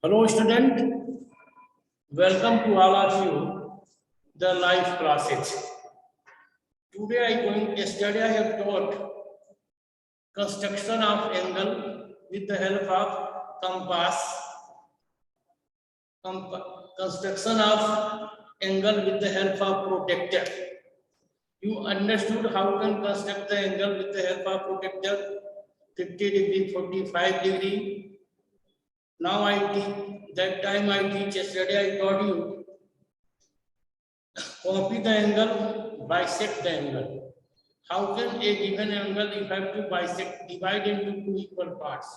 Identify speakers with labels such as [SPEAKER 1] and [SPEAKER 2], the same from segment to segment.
[SPEAKER 1] Hello student, welcome to all of you the live classes. Today I have taught construction of angle with the help of compass, construction of angle with the help of protractor. You understood how can construct the angle with the help of protractor, 50 degree, 45 degree. Now I teach, that time I teach, yesterday I taught you, copy the angle, bisect the angle. How can a given angle, if I have to bisect, divide into two equal parts?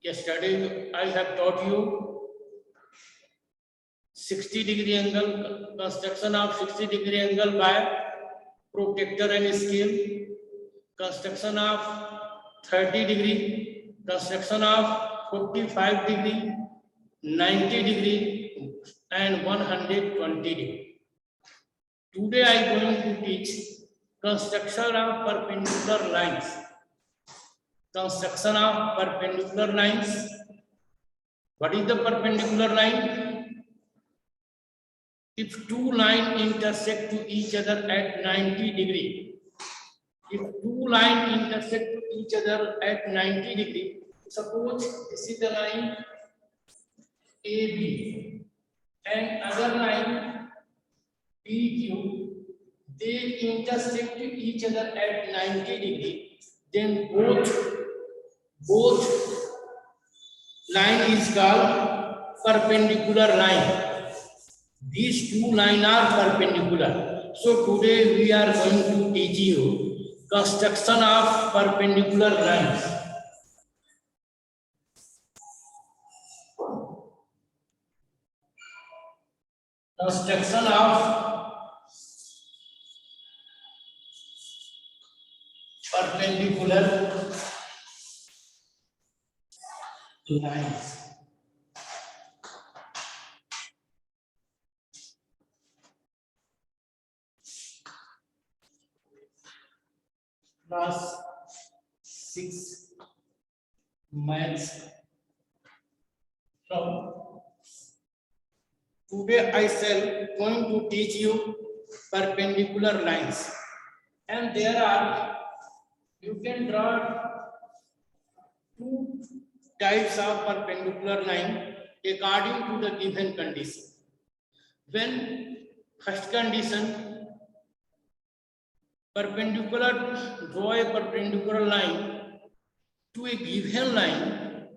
[SPEAKER 1] Yesterday I have taught you 60 degree angle, construction of 60 degree angle by protractor and scale, construction of 30 degree, construction of 45 degree, 90 degree and 120 degree. Today I am going to teach construction of perpendicular lines. Construction of perpendicular lines. What is the perpendicular line? If two lines intersect to each other at 90 degree, if two lines intersect to each other at 90 degree, suppose this is the line AB and other line PQ, they intersect to each other at 90 degree, then both line is called perpendicular line. These two lines are perpendicular. So today we are going to teach you construction of perpendicular lines. Construction of perpendicular lines. Class 6 maths. So today I shall going to teach you perpendicular lines, and there are, you can draw two types of perpendicular line according to the given condition. When first condition, draw a perpendicular line to a given line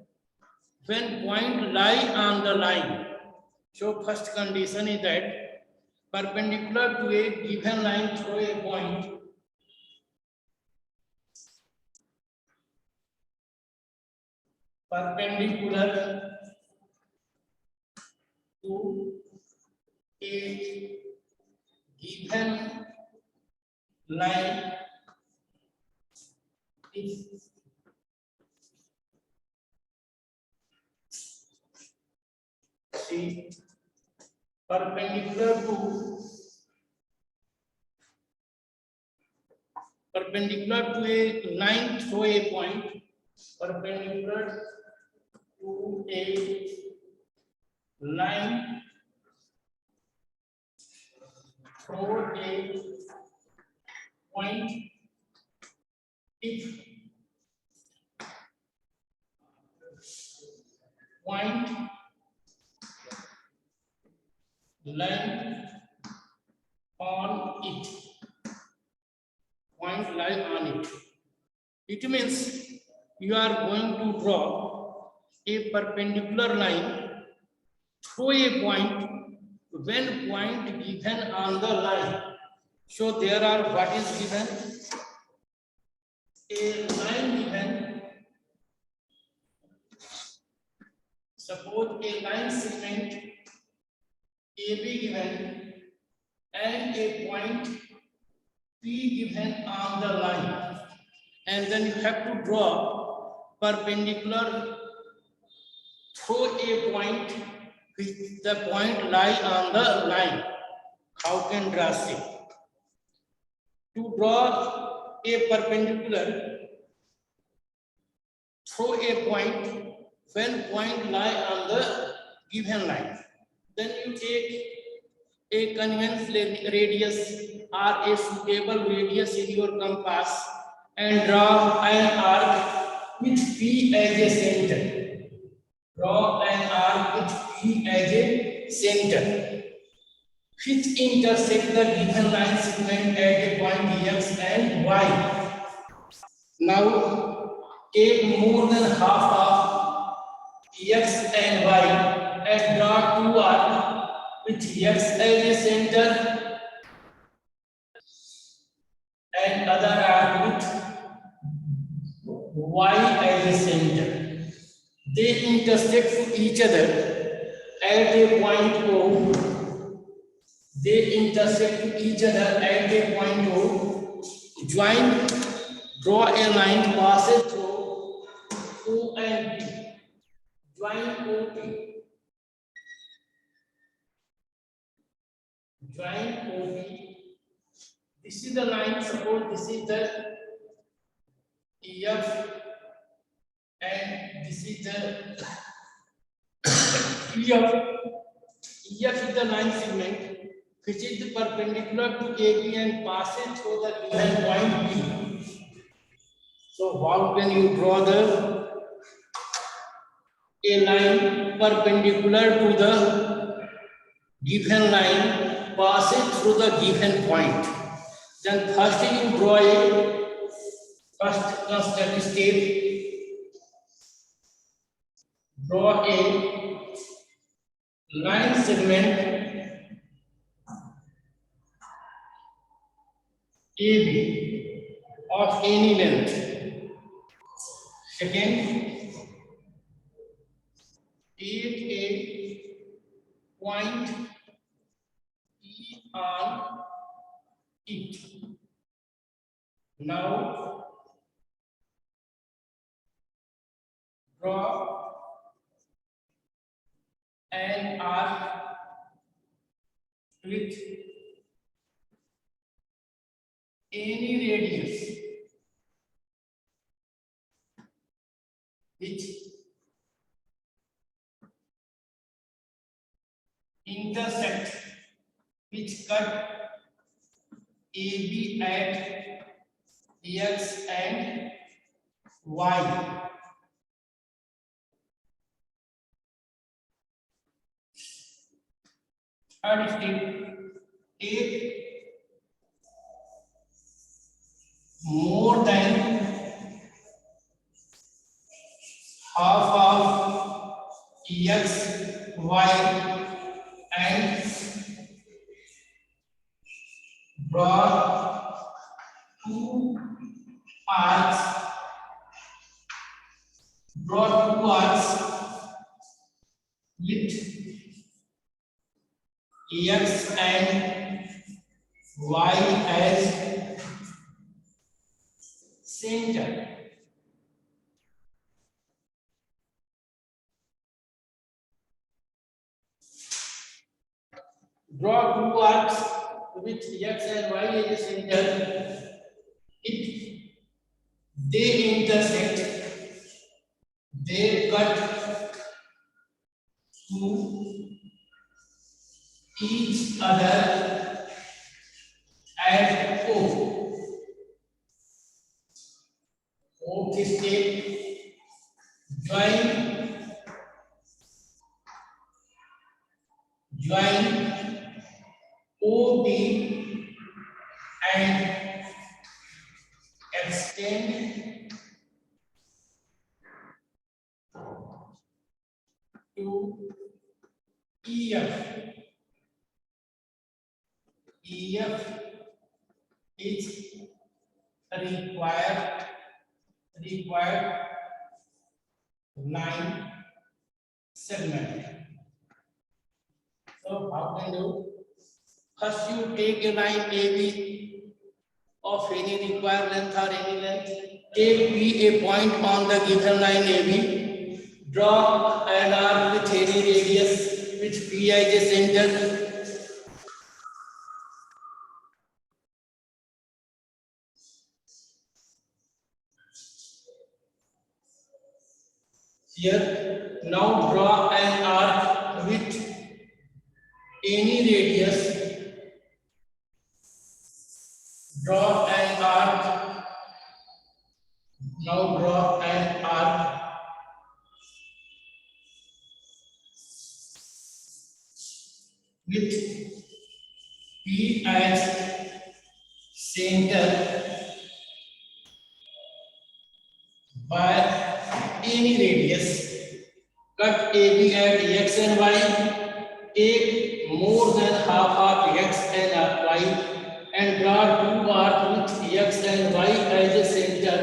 [SPEAKER 1] when point lie on the line. So first condition is that perpendicular to a given line through a point perpendicular to a given line is perpendicular to a line through a point, perpendicular to a line through a point if point line on it. Point lie on it. It means you are going to draw a perpendicular line through a point when point given on the line. So there are, what is given? A line given. Suppose a line segment AB given and a point P given on the line, and then you have to draw perpendicular through a point which the point lie on the line. How can draw it? To draw a perpendicular throw a point when point lie on the given line. Then you take a conventional radius or a suitable radius in your compass and draw an arc with P as a center. Draw an arc with P as a center, which intersect the given line segment at a point X and Y. Now, take more than half of X and Y and draw two arcs with X as a center and other arc with Y as a center. They intersect with each other at a point O. They intersect with each other at a point O. Join, draw a line passes through O and P. Join OP. Join OP. This is the line, suppose this is the EF and this is the EF. EF is the line segment which is perpendicular to AB and passes through the given point P. So how can you draw a line perpendicular to the given line passes through the given point? Then first you draw a first construct step. Draw a line segment AB of any length. Second, take a point E on it. Now, draw an arc with any radius which intersect, which cut AB at X and Y. Third step, take more than half of X, Y and draw two arcs. Draw two arcs with X and Y as center. Draw two arcs with X and Y as a center. If they intersect, they cut to each other at O. O step, join OB and extend to EF. EF is required line segment. So how can you? First you take a line AB of any required length or any length. Take P a point on the given line AB. Draw an arc with any radius which P as a center. Here, now draw an arc with any radius. Draw an arc. Now draw an arc with P as center by any radius. Cut AB at x and y. Take more than half of x and y and draw two arcs with x and y as a center.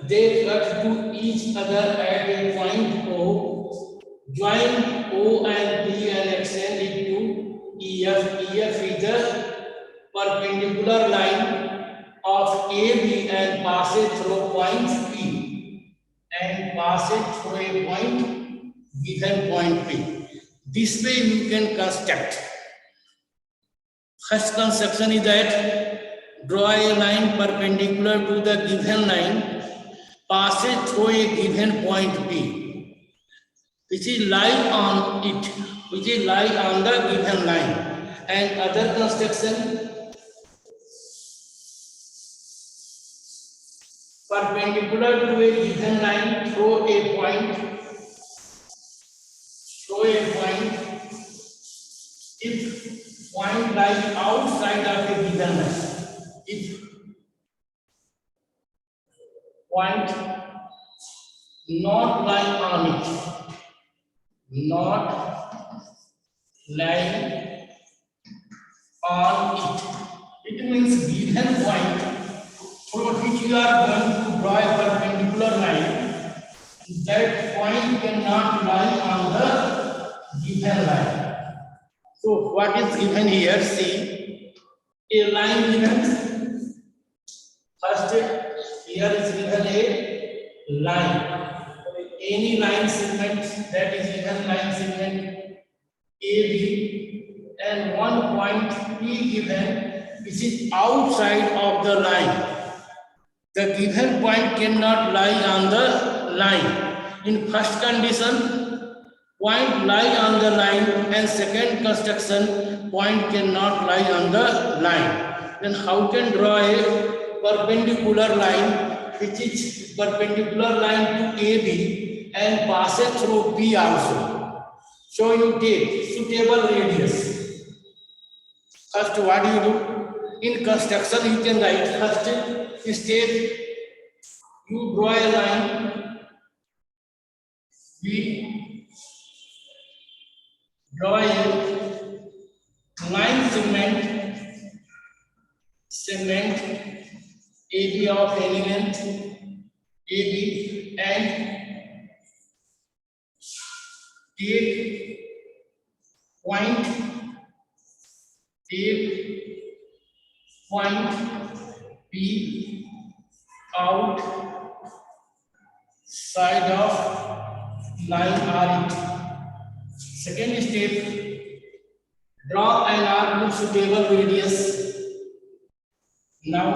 [SPEAKER 1] They cut to each other at a point O. Join O and B and extend it to EF. EF is the perpendicular line of AB and pass it through point P and pass it through a point given point P. This way you can construct. First construction is that draw a line perpendicular to the given line, pass it through a given point P, which is lie on it, which is lie on the given line. And other construction, perpendicular to a given line, throw a point. If point lies outside of a given line, if point not lying on it, not lying on it means given point through which you are going to draw a perpendicular line, that point cannot lie on the given line. So what is given here? See, a line given. First, here is given a line. Any line segment, that is given line segment AB, and one point P given, which is outside of the line. The given point cannot lie on the line. In first condition, point lie on the line, and second construction, point cannot lie on the line. Then how can draw a perpendicular line, which is perpendicular line to AB and pass it through P also? So you take suitable radius. First, what do you do? In construction, you can write first step, you draw a line, we draw a line segment AB of any length AB, and take point P out side of line R. Second step, draw an arc with suitable radius. Now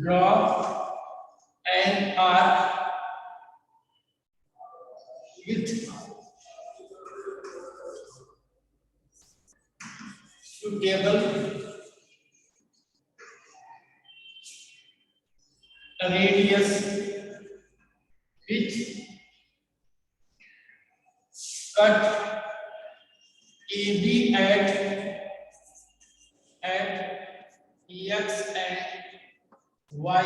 [SPEAKER 1] draw an arc with suitable radius which cut AB at X and Y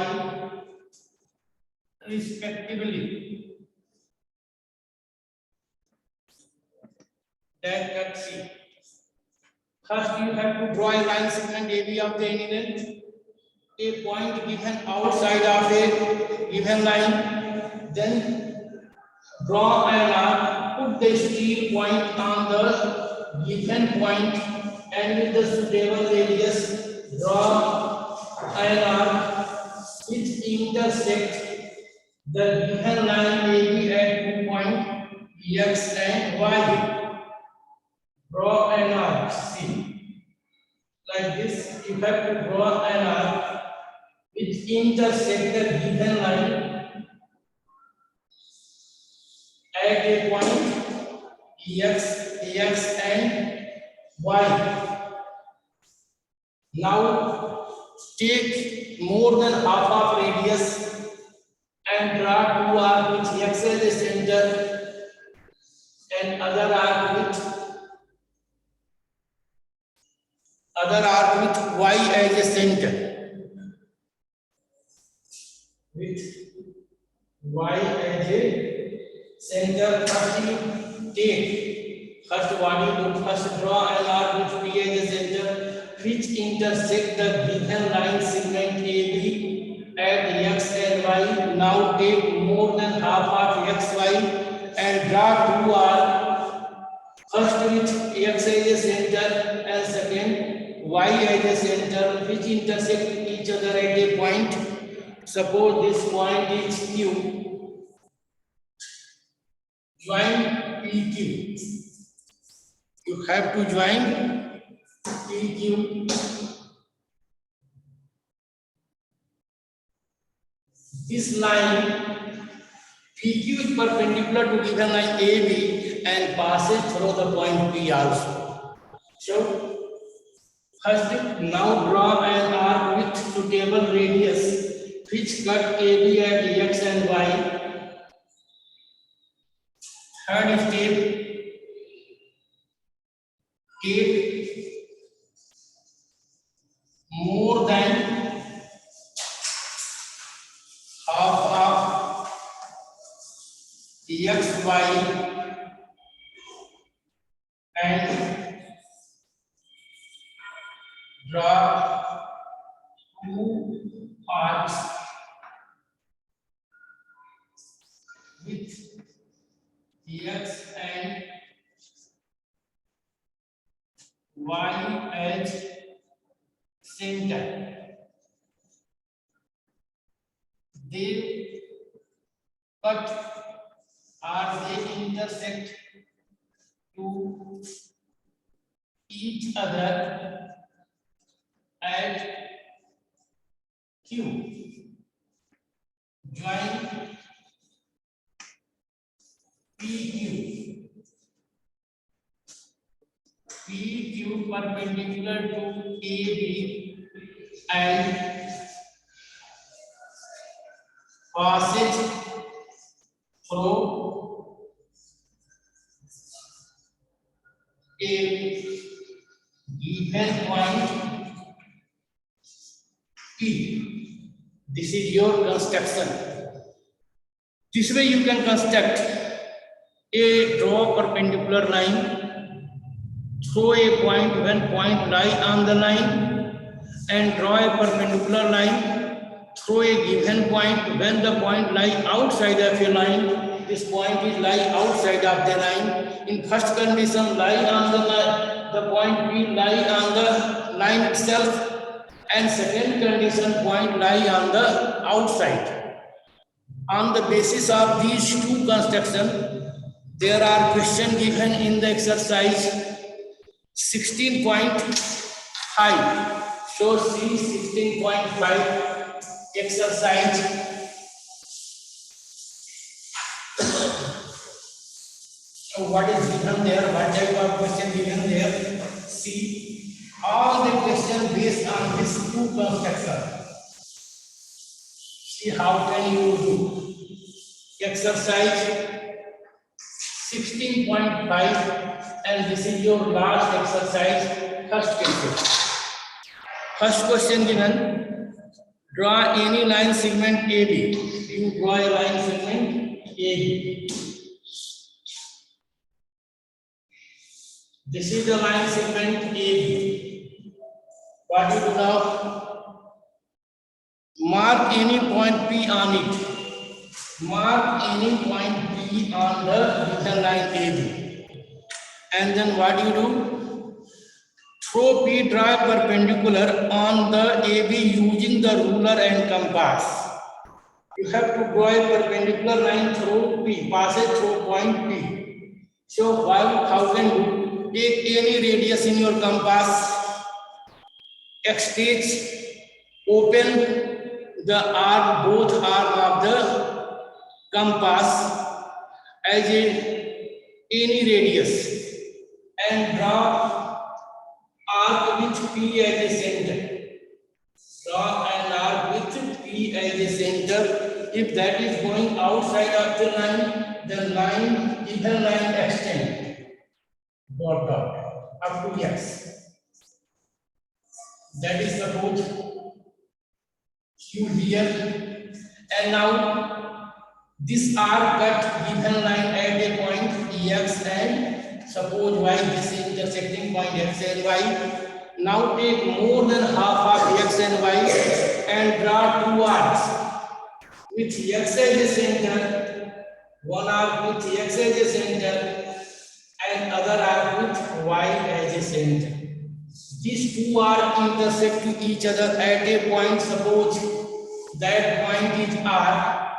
[SPEAKER 1] respectively. That cut C. First, you have to draw a line segment AB of the any length. A point given outside of a given line, then draw an arc, put the steel point on the given point, and with the suitable radius, draw an arc which intersect the given line AB at 2 point X and Y. Draw an arc, see, like this. You have to draw an arc which intersect the given line at a point x and y. Now take more than half of radius and draw two arcs with x as a center and other arc with y as a center. With y as a center, first you take, first what you do, first draw an arc with p as a center which intersect the given line segment AB at x and y. Now take more than half of xy and draw two arcs, first with x as a center and second y as a center, which intersect each other at a point. Suppose this point is Q. Join PQ. You have to join PQ. This line PQ is perpendicular to given line AB and passes through the point P also. So first, now draw an arc with suitable radius which cut AB at x and y. Third step, take more than half of xy and draw two arcs with x and y as center. They cut or they intersect to each other at Q. Join PQ. PQ perpendicular to AB and passes through a given point P. This is your construction. This way you can construct draw perpendicular line through a point when point lie on the line and draw a perpendicular line through a given point when the point lie outside of a line. This point is lie outside of the line. In first condition, lie on the line, the point P lie on the line itself, and second condition, point lie on the outside. On the basis of these two constructions, there are questions given in the exercise 16.5. So see 16.5 exercise. So what is given there? What type of question given there? See all the questions based on this two construction. See how can you do exercise 16.5, and this is your last exercise. First question. First question given, draw any line segment AB. You draw a line segment AB. This is the line segment AB. What you do now? Mark any point P on it. Mark any point P on the given line AB. And then what you do? Throw P, draw perpendicular on the AB using the ruler and compass. You have to draw a perpendicular line through P, pass it through point P. So how can you take any radius in your compass, extend, open the arm, both arm of the compass, as any radius and draw arc with P as a center. Draw an arc with P as a center. If that is going outside of the line, the line, either line extend dot dot up to X. That is suppose Q here, and now this arc cut given line at a point X and suppose Y, this is intersecting point X and Y. Now take more than half of X and Y and draw two arcs with X as a center, one arc with X as a center and other arc with Y as a center. These two arcs intersect to each other at a point, suppose that point is R.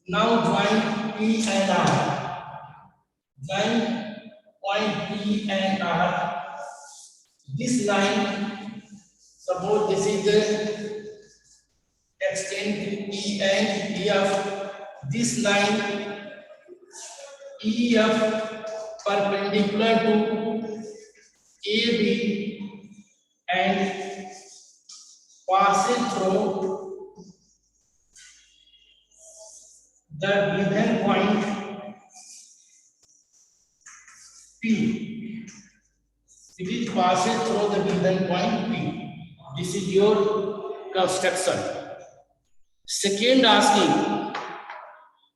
[SPEAKER 1] Now join P and R. Join point P and R. This line, suppose this is the extend to E and EF. This line EF perpendicular to AB and passes through the given point P. It is passes through the given point P. This is your construction. Second asking,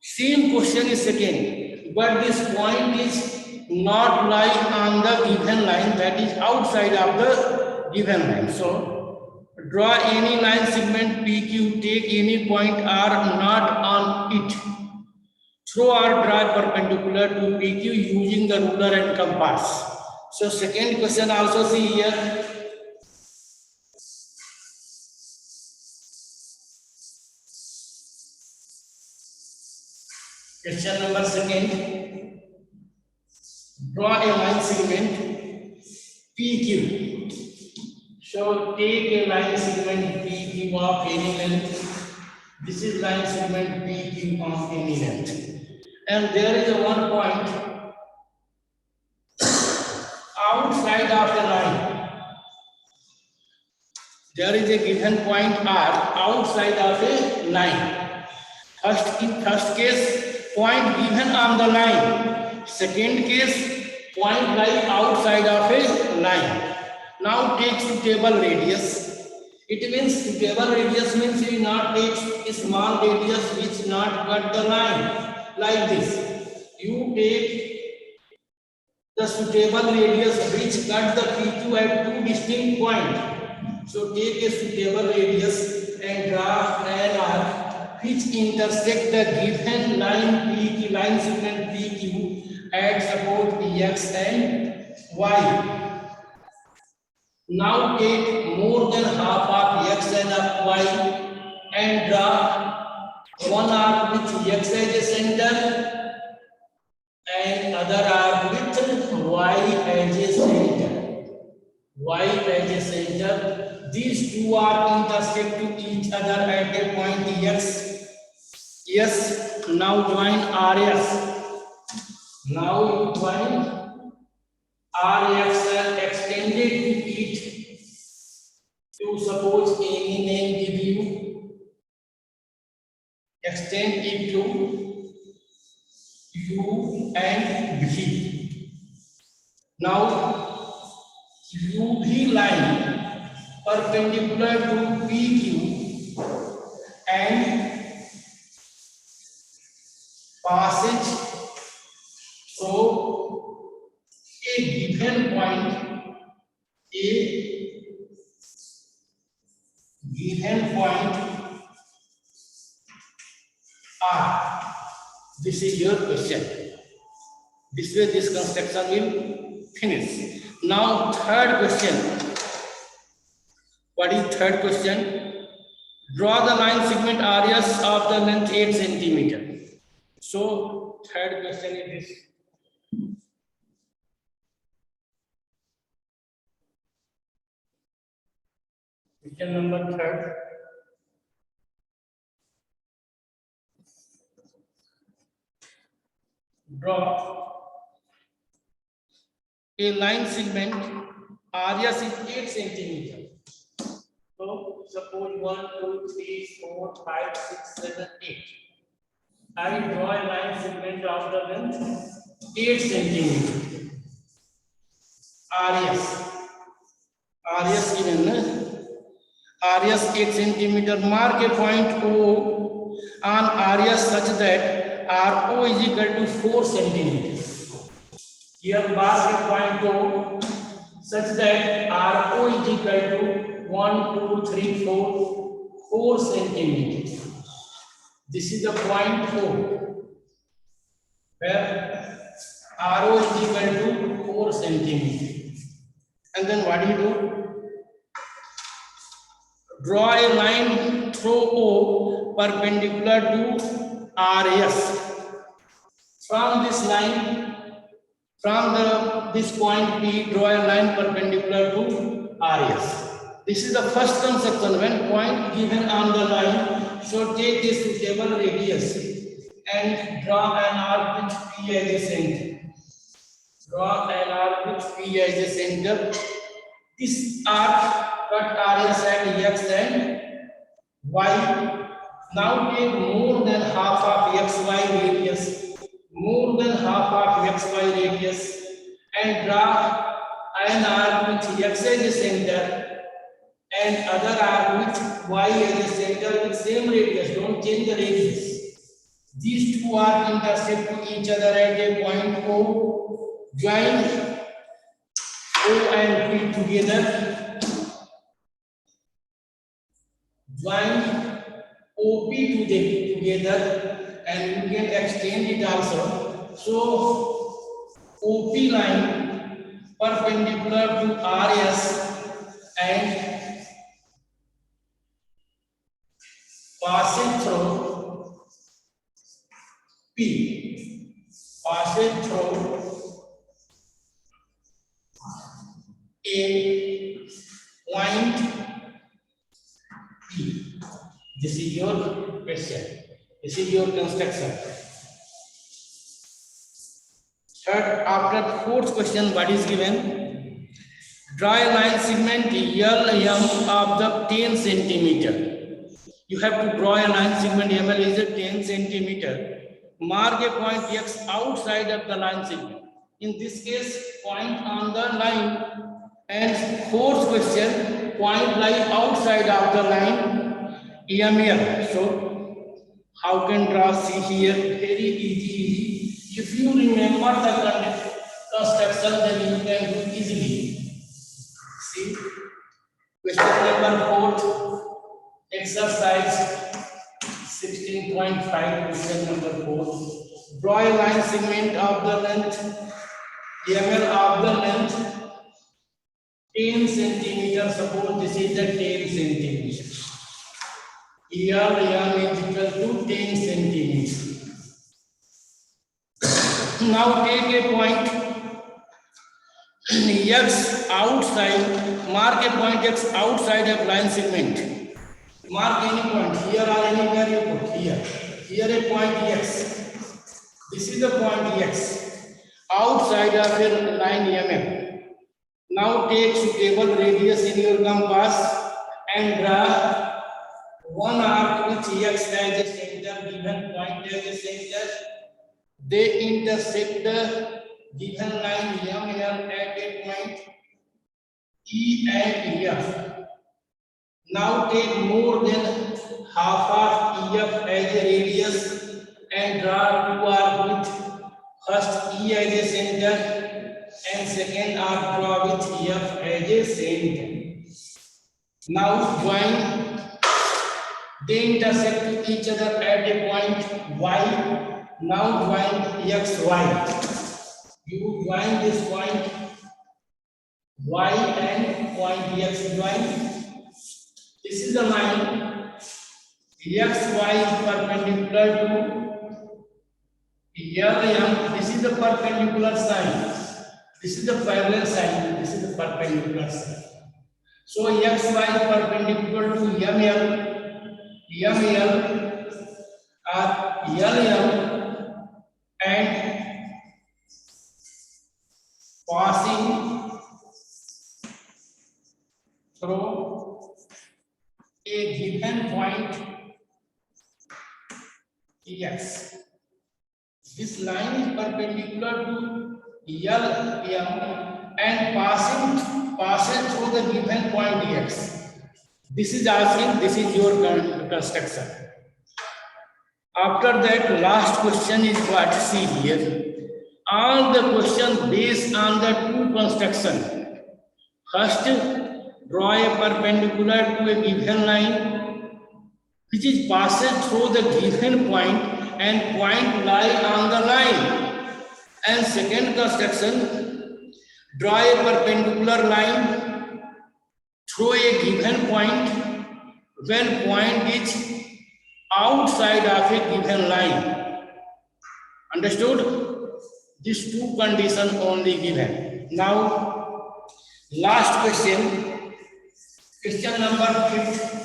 [SPEAKER 1] same question is second, but this point is not lying on the given line, that is outside of the given line. So draw any line segment PQ, take any point R not on it. Throw or draw perpendicular to PQ using the ruler and compass. So second question also see here. Question number second. Draw a line segment PQ. So take a line segment PQ of any length. This is line segment PQ of any length. And there is a one point outside of the line. There is a given point R outside of a line. In first case, point given on the line. Second case, point lying outside of a line. Now take suitable radius. It means suitable radius means you not take a small radius which not cut the line like this. You take the suitable radius which cut the PQ at two distinct points. So take a suitable radius and draw an arc which intersect the given line PQ, line segment PQ at suppose X and Y. Now take more than half of X and of Y and draw one arc with X as a center and other arc with Y as a center. Y as a center. These two arcs intersect to each other at a point X. Yes. Now join RS. Now you join RX extended to it. To suppose any name give you. Extend it to U and V. Now UV line perpendicular to PQ and passage through a given point, R. This is your question. This way this construction will finish. Now third question. What is third question? Draw the line segment radius of the length 8 centimeter. So third question is this. Question number third. Draw a line segment. Radius is 8 centimeter. So suppose 1, 2, 3, 4, 5, 6, 7, 8. I draw a line segment of the length 8 centimeter. Radius given. Radius 8 centimeter. Mark a point O on radius such that RO is equal to 4 centimeters. Here mark a point O such that RO is equal to 1, 2, 3, 4 centimeters. This is the point O where RO is equal to 4 centimeters. And then what do you do? Draw a line through O perpendicular to RS. From this line, this point P, draw a line perpendicular to RS. This is the first conception. When point given on the line, so take a suitable radius and draw an arc with P as a center. Draw an arc with P as a center. This arc cut RS at X and Y. Now take more than half of XY radius. More than half of XY radius and draw an arc with X as a center and other arc with Y as a center with same radius. Don't change the radius. These two arcs intersect to each other at a point O. Join O and P together. Join OP together, and you can extend it also. So OP line perpendicular to RS and passing through P, passing through a point P. This is your question. This is your construction. Third, after fourth question, what is given? Draw a line segment LM of the 10 centimeter. You have to draw a line segment ML is a 10 centimeter. Mark a point X outside of the line segment. In this case, point on the line. And fourth question, point lie outside of the line EML. So how can draw? See here, very easy. If you remember the construction, then you can do easily. See, question number 4, exercise 16.5, question number 4. Draw a line segment of the length EML of the length 10 centimeters. Suppose this is the 10 centimeters. Here M is equal to 10 centimeters. Now take a point X outside, mark a point X outside of line segment. Mark any point here or anywhere you put here. Here a point X. This is the point X outside of a line EMF. Now take suitable radius in your compass and draw one arc with X as a center, given point as a center. They intersect the given line ML at a point E and EF. Now take more than half of EF as a radius and draw two arcs with first E as a center and second arc draw with EF as a center. Now join, they intersect each other at a point Y. Now join XY. You join this point Y and point X join. This is the line XY is perpendicular to LM. This is the perpendicular side. This is the parallel side. This is the perpendicular side. So XY is perpendicular to ML or LM, and given point X. This line is perpendicular to LM and passes through the given point X. This is asking, this is your construction. After that, last question is what? See here. All the questions based on the two construction. First, draw a perpendicular to a given line which is passed through the given point and point lie on the line. And second construction, draw a perpendicular line through a given point when point is outside of a given line. Understood? These two conditions only given. Now, last question, question number 5.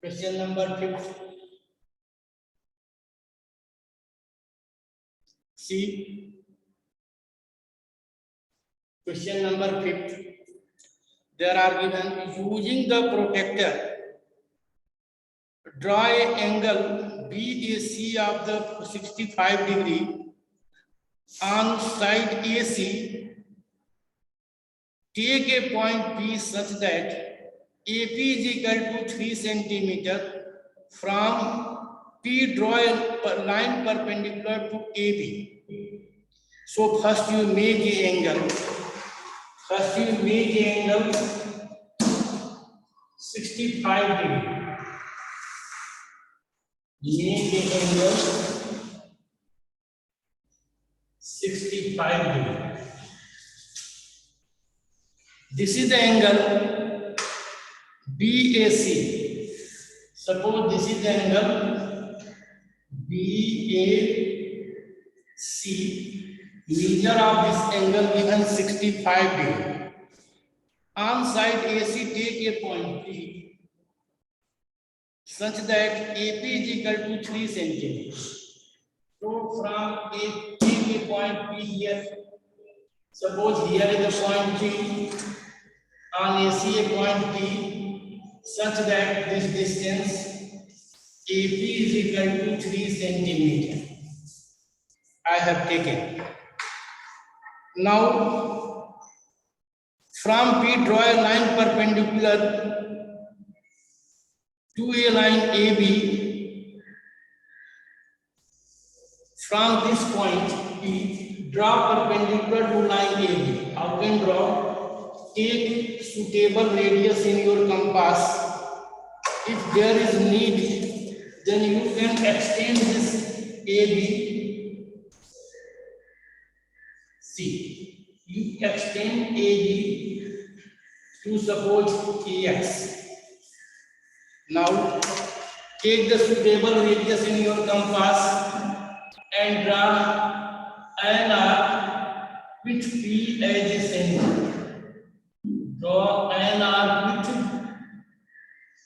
[SPEAKER 1] Question number 5. See, question number 5. There are given using the protractor, draw an angle BAC of the 65 degree on side AC. Take a point P such that AP is equal to 3 centimeter. From P, draw a line perpendicular to AB. So first you make the angle. First you make the angle 65 degree. Make the angle 65 degree. This is the angle BAC. Suppose this is the angle BAC. Measure of this angle given 65 degree. On side AC, take a point P such that AP is equal to 3 centimeters. So from A, take a point P here. Suppose here is the point P. On AC, a point P such that this distance AP is equal to 3 centimeters. I have taken. Now, from P, draw a line perpendicular to a line AB. From this point P, draw perpendicular to line AB. How can draw? Take suitable radius in your compass. If there is need, then you can extend this AB. See, you extend AB to suppose AX. Now, take the suitable radius in your compass and draw an arc with P as a center. Draw an arc with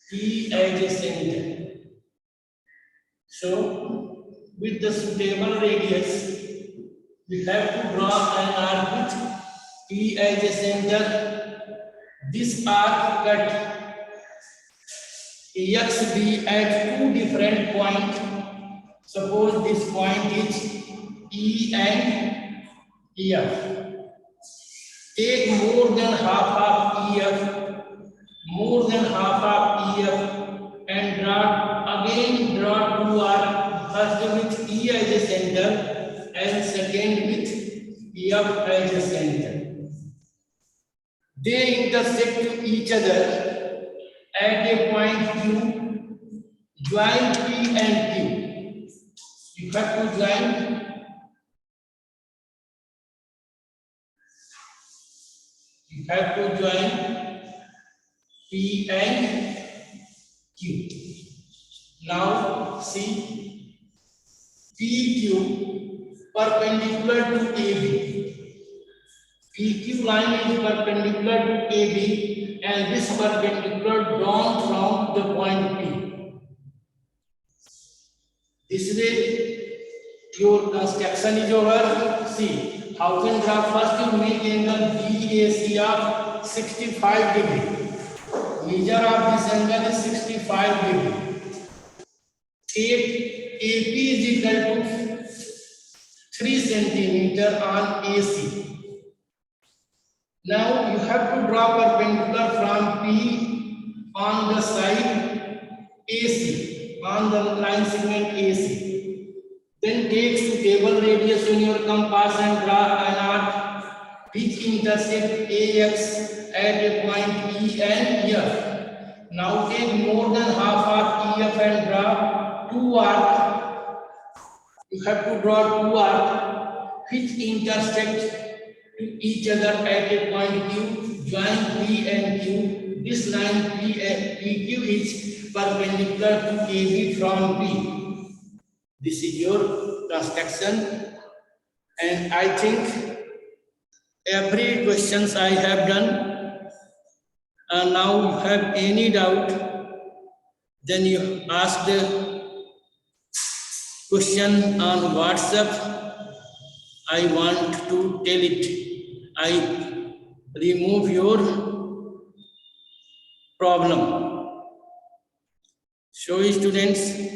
[SPEAKER 1] P as a center. So, with the suitable radius, we have to draw an arc with P as a center. This arc cut AXB at two different points. Suppose this point is E and EF. Take more than half of EF, and draw two arcs. First with E as a center and second with EF as a center. They intersect to each other at a point Q. Join P and Q. You have to join P and Q. Now see PQ perpendicular to AB. PQ line is perpendicular to AB and this perpendicular down from the point P. This way your construction is over. See, 1000 graph, first you make angle BAC of 65 degree. Measure of this angle is 65 degree. Take AP is equal to 3 centimeter on AC. Now you have to draw perpendicular from P on the side AC, on the line segment AC. Then take suitable radius on your compass and draw an arc which intersect AX at a point E and F. Now take more than half of EF and draw two arcs. You have to draw two arcs which intersect to each other at a point Q. Join P and Q. This line PQ is perpendicular to AB from P. This is your construction, and I think every questions I have done. And now you have any doubt, then you ask the question on WhatsApp. I want to tell it. I remove your problem. So students,